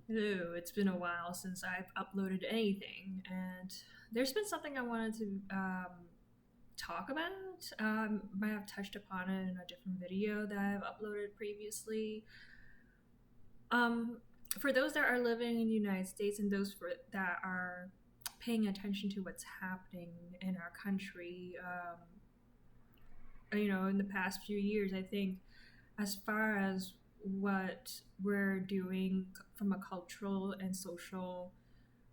Hello, it's been a while since I've uploaded anything, and there's been something I wanted to talk about. Might have touched upon it in a different video that I've uploaded previously. Um, for those that are living in the United States and that are paying attention to what's happening in our country, in the past few years, I think as far as what we're doing from a cultural and social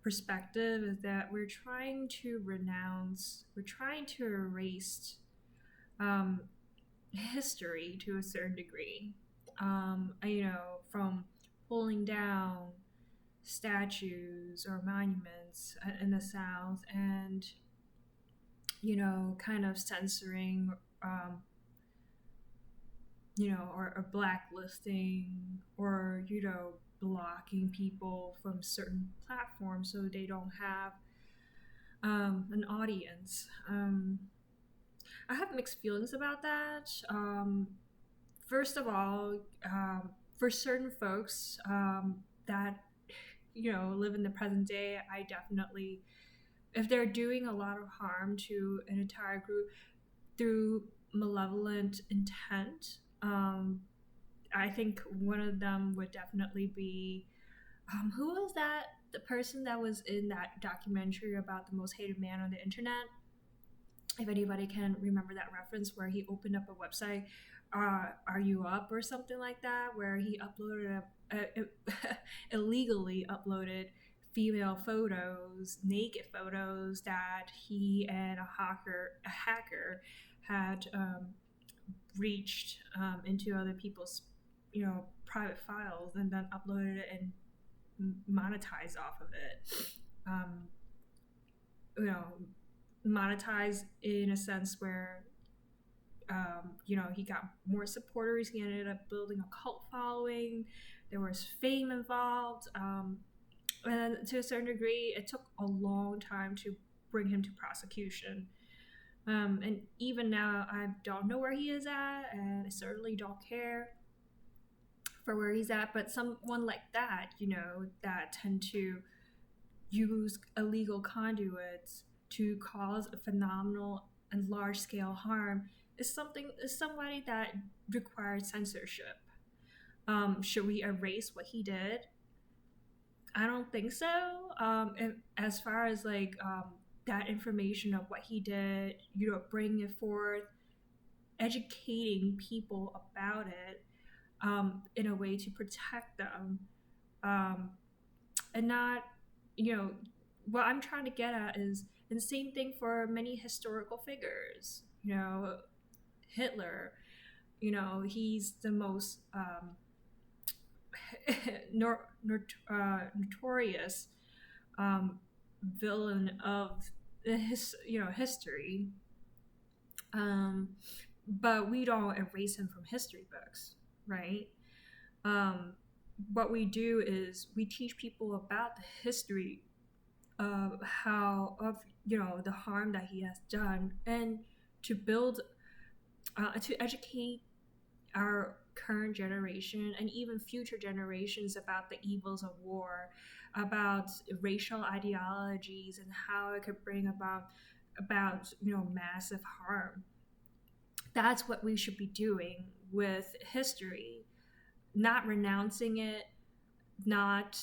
perspective is that we're trying to erase um, history to a certain degree. From pulling down statues or monuments in the South and, kind of censoring, or blacklisting or, blocking people from certain platforms so they don't have an audience. I have mixed feelings about that. First of all, for certain folks that live in the present day, I definitely, if they're doing a lot of harm to an entire group through malevolent intent, I think one of them would definitely be who was that? The person that was in that documentary about the most hated man on the internet. If anybody can remember that reference, where he opened up a website, "Are You Up" or something like that, where he uploaded illegally uploaded female photos, naked photos that he and a hacker had reached into other people's, private files, and then uploaded it and monetized off of it. Um, you know, monetized in a sense where he got more supporters. He ended up building a cult following. There was fame involved, and to a certain degree, it took a long time to bring him to prosecution. And even now, I don't know where he is at, and I certainly don't care for where he's at. But someone like that, that tend to use illegal conduits to cause a phenomenal and large scale harm is somebody that requires censorship. Should we erase what he did? I don't think so. As far as that information of what he did, bringing it forth, educating people about it, in a way to protect them, um, and not, what I'm trying to get at is, and same thing for many historical figures. Hitler, he's the most notorious villain of history. Um, but we don't erase him from history books, right? Um, what we do is we teach people about the history of the harm that he has done, and to build, to educate our current generation and even future generations about the evils of war, about racial ideologies, and how it could bring about massive harm. That's what we should be doing with history, not renouncing it, not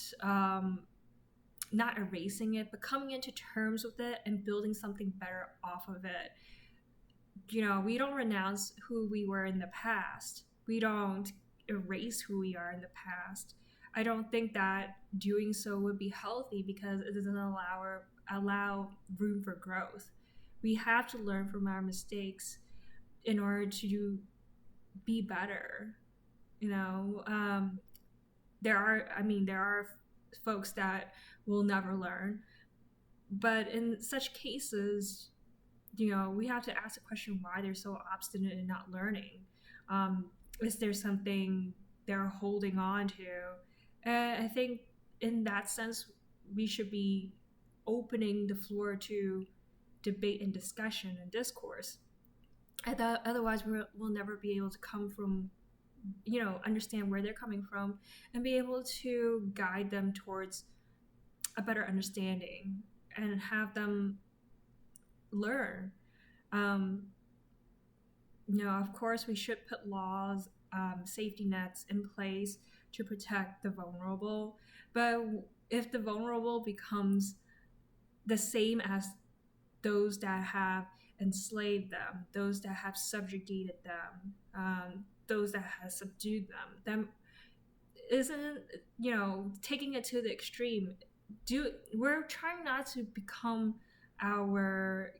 not erasing it, but coming into terms with it and building something better off of it. We don't renounce who we were in the past. We don't erase who we are in the past. I don't think that doing so would be healthy, because it doesn't allow room for growth. We have to learn from our mistakes in order to be better. There are folks that will never learn, but in such cases, we have to ask the question why they're so obstinate in not learning. Is there something they're holding on to? I think in that sense, we should be opening the floor to debate and discussion and discourse. Otherwise, we'll never be able to come from understand where they're coming from and be able to guide them towards a better understanding and have them learn. Um, of course, we should put laws, safety nets in place to protect the vulnerable. But if the vulnerable becomes the same as those that have enslaved them, those that have subjugated them, those that have subdued them, then isn't taking it to the extreme. We're trying not to become our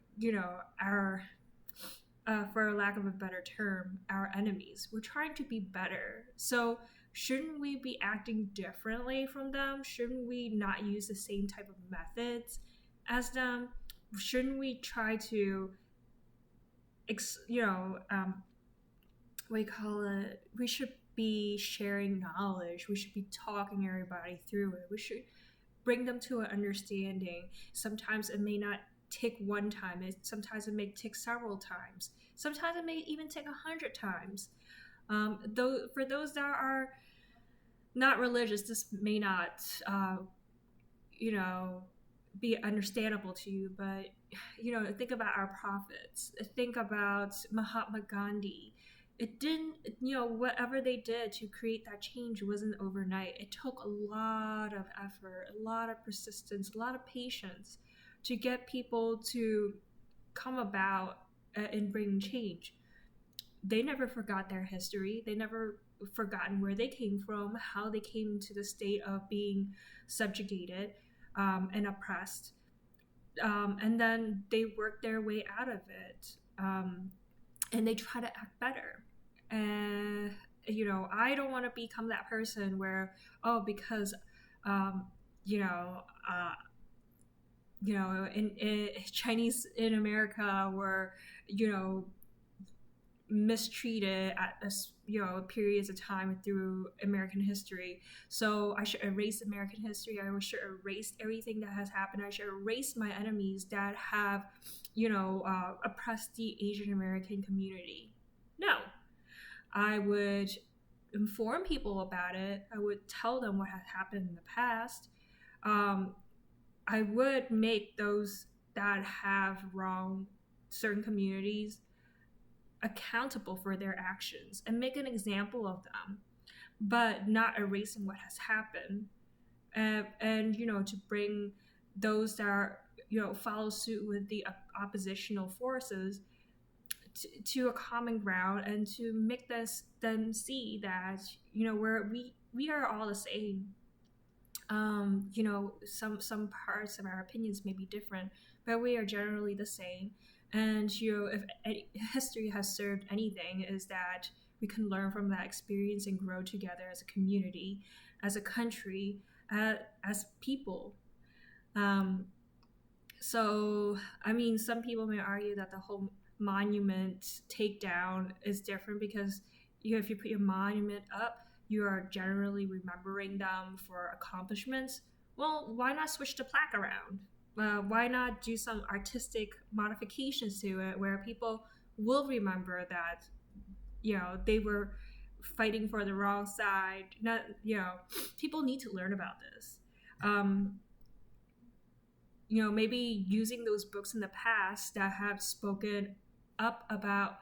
for lack of a better term, our enemies. We're trying to be better. So shouldn't we be acting differently from them? Shouldn't we not use the same type of methods as them? Shouldn't we try to, what do you call it? We should be sharing knowledge. We should be talking everybody through it. We should bring them to an understanding. Sometimes it may not take one time. Sometimes it may take several times. Sometimes it may even take 100 times. Though for those that are not religious, this may not, be understandable to you. But think about our prophets. Think about Mahatma Gandhi. It didn't, whatever they did to create that change wasn't overnight. It took a lot of effort, a lot of persistence, a lot of patience to get people to come about and bring change. They never forgot their history. They never forgotten where they came from, how they came to the state of being subjugated and oppressed. And then they worked their way out of it. And they try to act better. And, I don't want to become that person where, because, in Chinese in America were, mistreated at periods of time through American history. So I should erase American history. I should erase everything that has happened. I should erase my enemies that have, oppressed the Asian American community. No, I would inform people about it. I would tell them what has happened in the past. I would make those that have wronged certain communities accountable for their actions and make an example of them, but not erasing what has happened. And to bring those that are, follow suit with the oppositional forces to a common ground and to make them see that, we are all the same. Some parts of our opinions may be different, but we are generally the same. And if history has served anything, is that we can learn from that experience and grow together as a community, as a country, as people. So I mean, some people may argue that the whole monument takedown is different because if you put your monument up, you are generally remembering them for accomplishments. Well, why not switch the plaque around? Why not do some artistic modifications to it where people will remember that, they were fighting for the wrong side? Not, people need to learn about this. Maybe using those books in the past that have spoken up about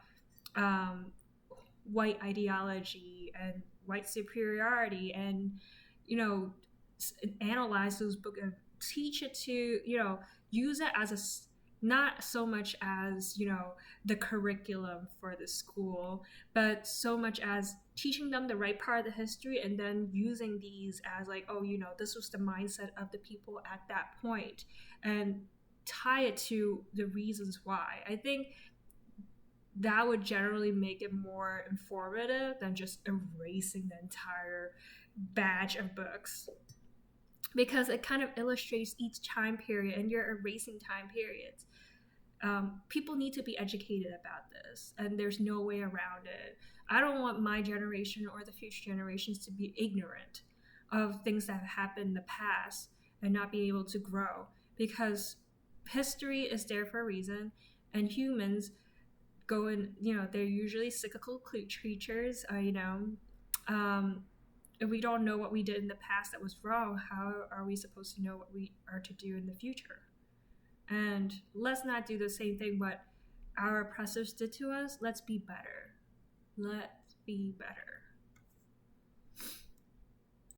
white ideology and white superiority, and analyze those books and teach it to use it as not so much as the curriculum for the school, but so much as teaching them the right part of the history, and then using these as like, this was the mindset of the people at that point, and tie it to the reasons why. I think that would generally make it more informative than just erasing the entire batch of books, because it kind of illustrates each time period, and you're erasing time periods. People need to be educated about this, and there's no way around it. I don't want my generation or the future generations to be ignorant of things that have happened in the past and not be able to grow, because history is there for a reason, and humans go in, they're usually cyclical creatures. if we don't know what we did in the past that was wrong, how are we supposed to know what we are to do in the future? And let's not do the same thing what our oppressors did to us. Let's be better. Let's be better.